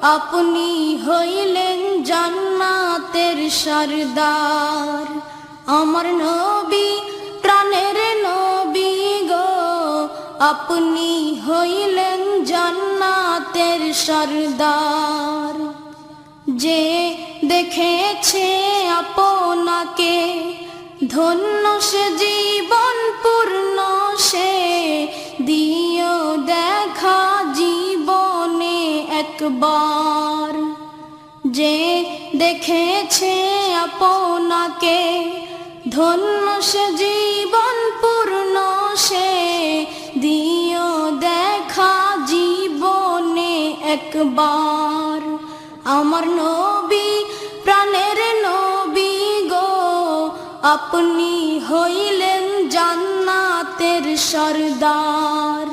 আপনি হইলেন জান্নাতের সরদার। আমার নবী প্রাণের নবী গো, আপনি হইলেন জান্নাতের সরদার। যে দেখেছে আপনাকে ধন্য সে জীবন পূর্ণ, সে দিও দেখা জীবনে একবার। যে দেখেছে আপনাকে ধন্য সে জীবন পূর্ণ, সে দিও দেখা জীবনে একবার। আমার নবী প্রাণের নবী গো, আপনি হইলেন জান্নাতের সরদার।